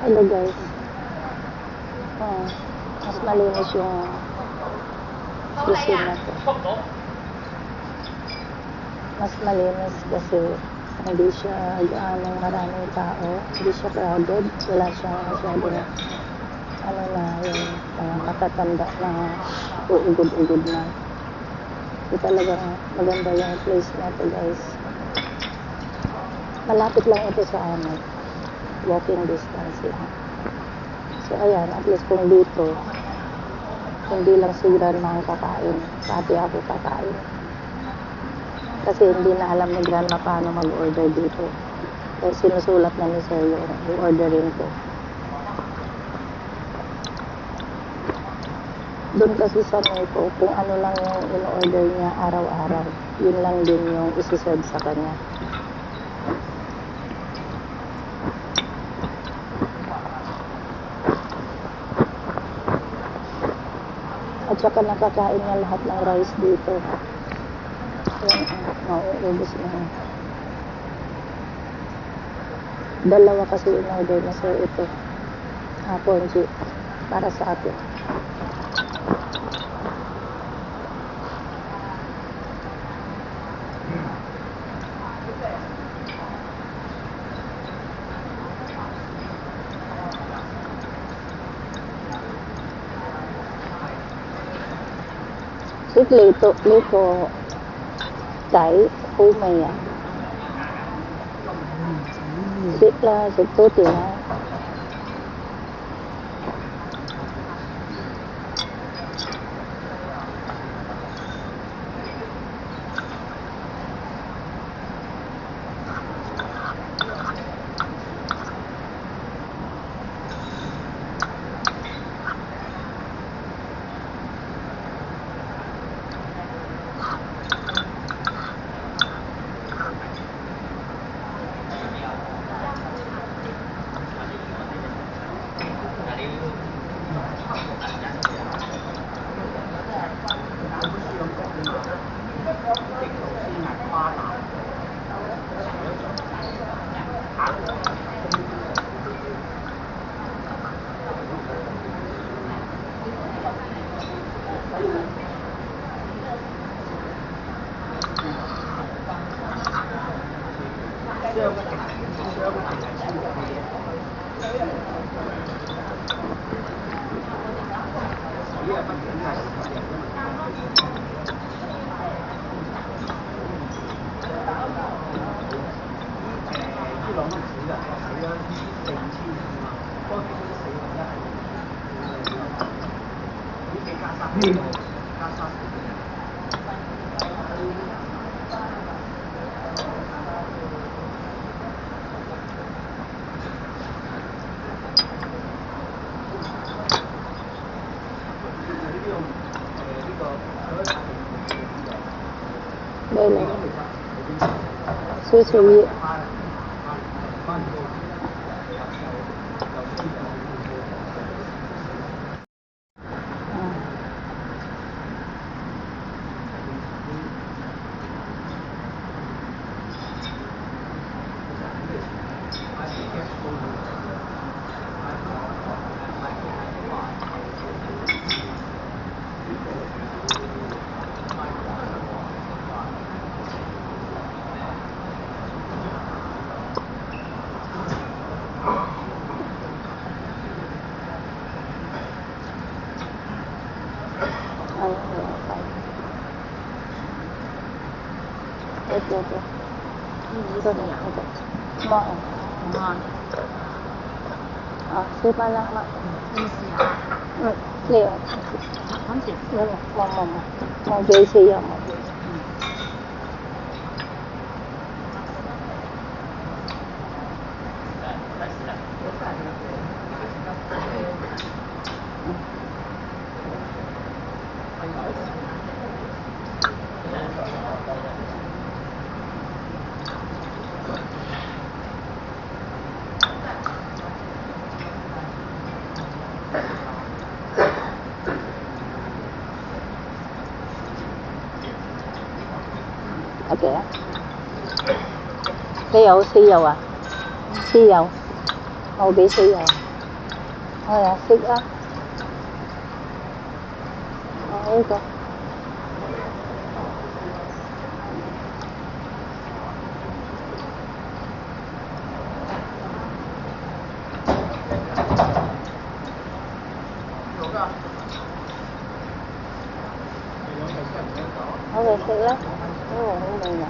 Hello guys. Mas malinis yung susi na to. Mas malinis kasi hindi siya gaano maraming tao, hindi siya crowded, wala siyang masyadong ano na yung mga matatanda na uugod-ugod na. So talagang maganda yung place na to guys. Malapit lang ito sa amin, walking distance lang. So ayan, at least kung dito hindi lang si grandma ang kakain, pati ako kakain. Kasi hindi na alam ni grandma paano mag-order dito. Kaya sinusulat na ni sir yung i-orderin ko. Doon kasi sa ko, kung ano lang yung in-order niya araw-araw, yun lang din yung isi-serve sa kanya. At saka nakakain niya lahat ng rice dito. Ayan, mauubos na. Dalawa kasi in-order na sir ito. Ponchi, para sa atin. Lito, Thai, Humaya. Sitla, Sittuti na. Đây là sushi. Ito. Ito na. Ito. Sipa lang. Leo. Mama. JC yan. Okay. Cái dầu xì dầu à? Xì dầu. Màu bị xì dầu. Okay, sit up. Okay, go. Okay, sit up. Oh, hindi na.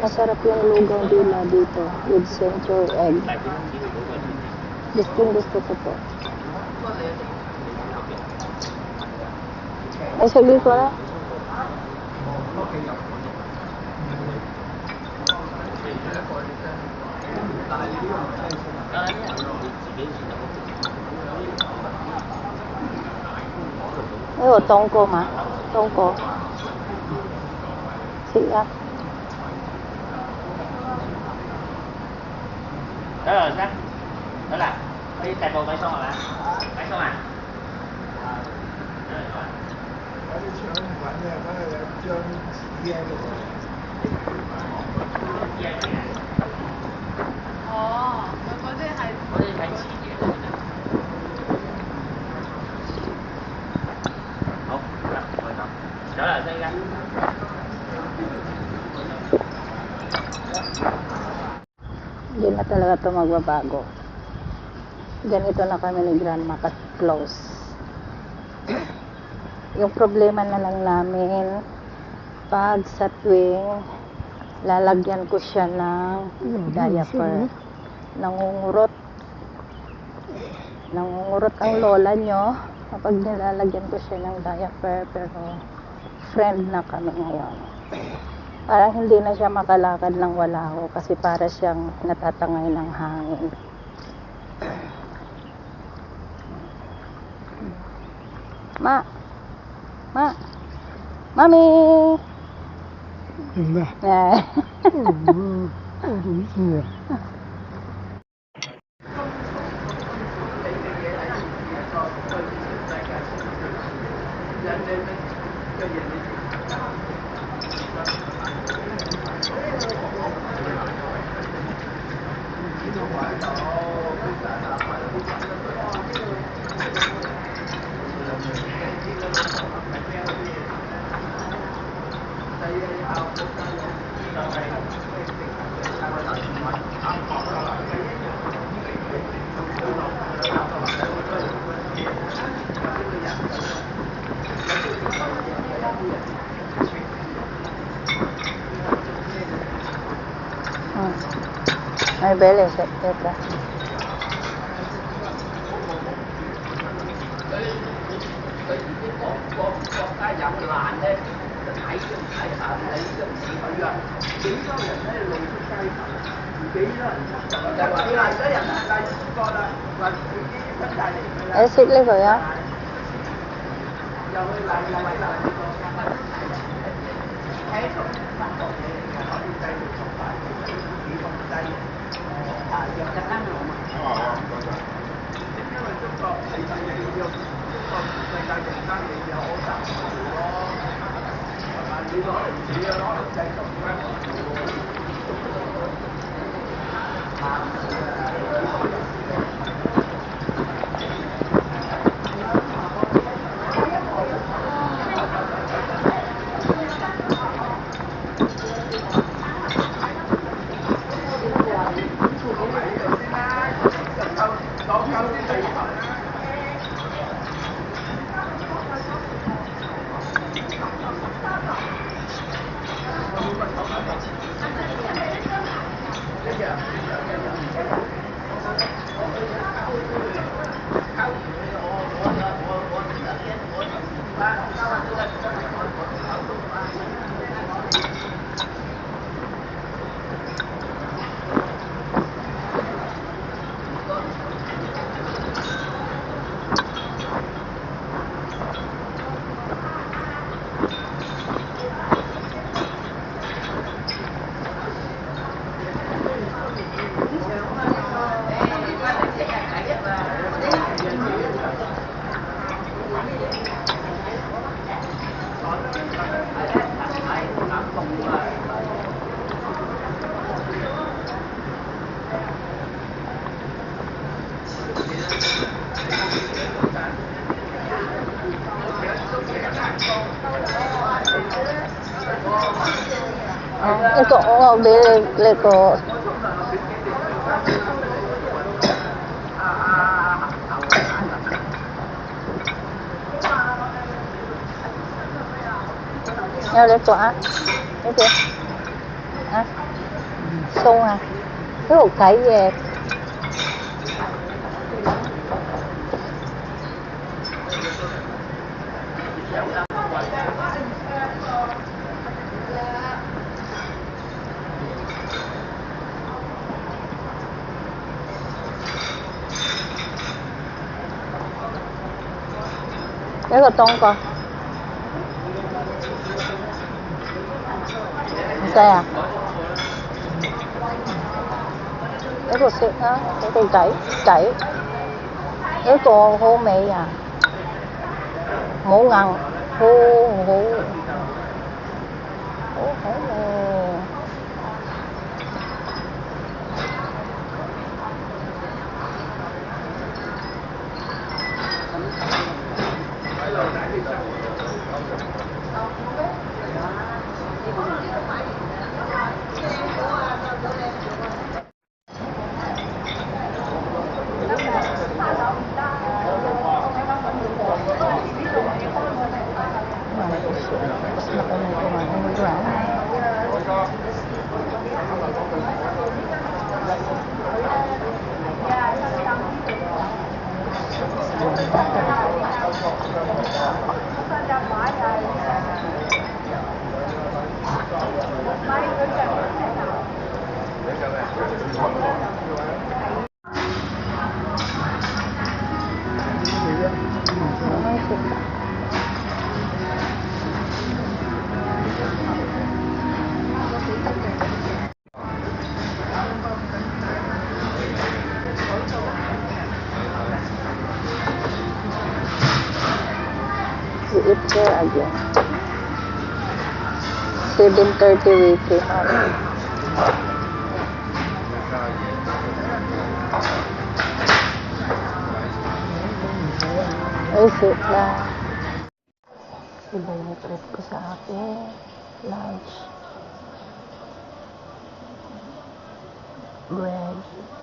Masarap yung lugaw dila dito with center egg. Gusto ko po. Ay, saglit ko na. Ay, tongko ma. Tongko. Siap. Đó rồi sao? Đó là cái chạy bộ bay xong rồi mà. Bay xong à? Trở lại đây ra. Hindi na talaga ito magbabago. Ganito na kami ni Grandma ka-close. Yung problema na lang namin, pag sa tuwing lalagyan ko siya ng diaper, nangungurot ang lola nyo kapag nilalagyan ko siya ng diaper, pero friend na kami ngayon. Parang hindi na siya makalakad ng wala ako kasi para siyang natatangay ng hangin. Mami! May bele, ito. Ay, sikli ko ya. Ito, bili ko. Ulit ko, Ito. Sung, cái hộp cái về. 이거 어떤 거? Sao? I거 이거 cải 이거 hô mì ngủ ngần hô ngủ hô mì eat here again. 7:30 we came out. Ay, sit na. Iba yung trip ko sa akin. Lunch. Bread.